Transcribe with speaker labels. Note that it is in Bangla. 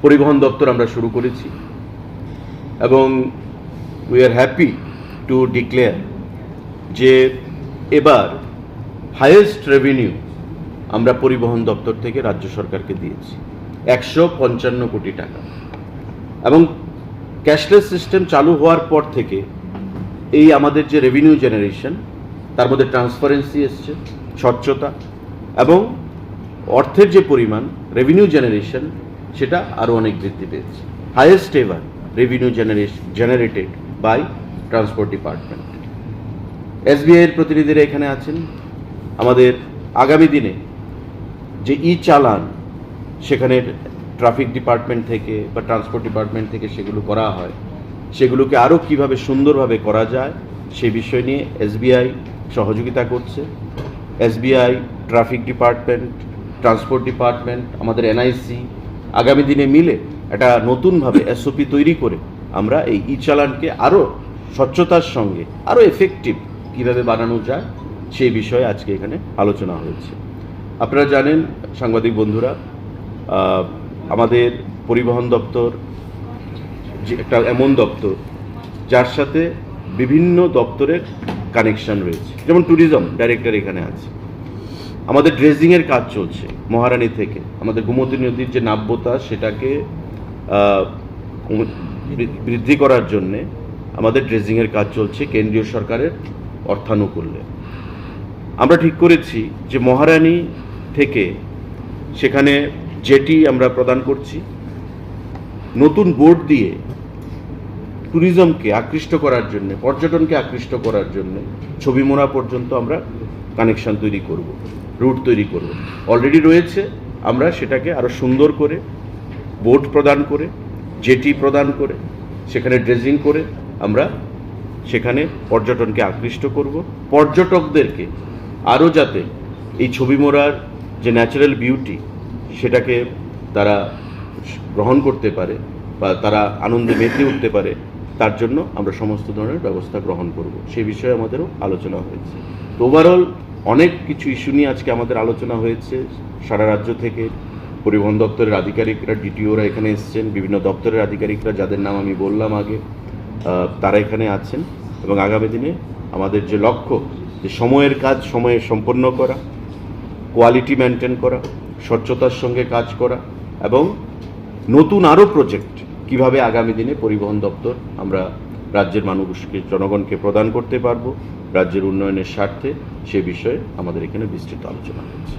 Speaker 1: পরিবহন দপ্তর আমরা শুরু করেছি এবং we are happy to declare যে এবার হাইয়েস্ট রেভিনিউ আমরা পরিবহন দপ্তর থেকে রাজ্য সরকারকে দিয়েছি 155 কোটি টাকা। এবং ক্যাশলেস সিস্টেম চালু হওয়ার পর থেকে এই আমাদের যে রেভিনিউ জেনারেশন তার মধ্যে ট্রান্সপারেন্সি এসছে, স্বচ্ছতা এবং অর্থের যে পরিমাণ রেভিনিউ জেনারেশন সেটা আরও অনেক বৃদ্ধি পেয়েছে। Highest ever revenue generated by transport department. SBI এর প্রতিনিধিরা এখানে আছেন। আমাদের আগামী দিনে যে চালান সেখানে ট্রাফিক ডিপার্টমেন্ট থেকে বা ট্রান্সপোর্ট ডিপার্টমেন্ট থেকে সেগুলো করা হয়, সেগুলোকে আরও কীভাবে সুন্দরভাবে করা যায় সেই বিষয় নিয়ে এসবিআই সহযোগিতা করছে। SBI, traffic department, transport department, আমাদের এনআইসি আগামী দিনে মিলে একটা নতুনভাবে এসওপি তৈরি করে আমরা এই চালানকে আরও স্বচ্ছতার সঙ্গে আরও এফেক্টিভ কীভাবে বানানো যায় সেই বিষয়ে আজকে এখানে আলোচনা হয়েছে। আপনারা জানেন সাংবাদিক বন্ধুরা, আমাদের পরিবহন দপ্তর যে একটা এমন দপ্তর যার সাথে বিভিন্ন দপ্তরের কানেকশন রয়েছে, যেমন ট্যুরিজম ডাইরেক্টর এখানে আছে। আমাদের ড্রেজিংয়ের কাজ চলছে মহারানী থেকে। আমাদের গোমতী নদীর যে নাব্যতা সেটাকে বৃদ্ধি করার জন্যে আমাদের ড্রেজিংয়ের কাজ চলছে কেন্দ্রীয় সরকারের অর্থানুকূল্যে। আমরা ঠিক করেছি যে মহারানী থেকে সেখানে জেটি আমরা প্রদান করছি, নতুন বোর্ড দিয়ে ট্যুরিজমকে আকৃষ্ট করার জন্য, পর্যটনকে আকৃষ্ট করার জন্য ছবিমোড়া পর্যন্ত আমরা কানেকশন তৈরি করব, রুট তৈরি করব। অলরেডি রয়েছে, আমরা সেটাকে আরও সুন্দর করে বোট প্রদান করে, জেটি প্রদান করে, সেখানে ড্রেজিং করে আমরা সেখানে পর্যটনকে আকৃষ্ট করব। পর্যটকদেরকে আরও যাতে এই ছবিমোড়ার যে ন্যাচারাল বিউটি সেটাকে তারা গ্রহণ করতে পারে বা তারা আনন্দে মেতে উঠতে পারে, তার জন্য আমরা সমস্ত ধরনের ব্যবস্থা গ্রহণ করব। সেই বিষয়ে আমাদেরও আলোচনা হয়েছে। তো ওভারঅল অনেক কিছু ইস্যু নিয়ে আজকে আমাদের আলোচনা হয়েছে। সারা রাজ্য থেকে পরিবহন দপ্তরের আধিকারিকরা, ডিটিওরা এখানে এসছেন, বিভিন্ন দপ্তরের আধিকারিকরা যাদের নাম আমি বললাম আগে, তারা এখানে আছেন। এবং আগামী দিনে আমাদের যে লক্ষ্য, যে সময়ের কাজ সময়ে সম্পন্ন করা, কোয়ালিটি মেনটেন করা, স্বচ্ছতার সঙ্গে কাজ করা এবং নতুন আরও প্রজেক্ট কিভাবে আগামী দিনে পরিবহন দপ্তর আমরা রাজ্যের মানুষকে, জনগণকে প্রদান করতে পারবো রাজ্যের উন্নয়নের স্বার্থে, সে বিষয়ে আমাদের এখানে বিস্তৃত আলোচনা হয়েছে।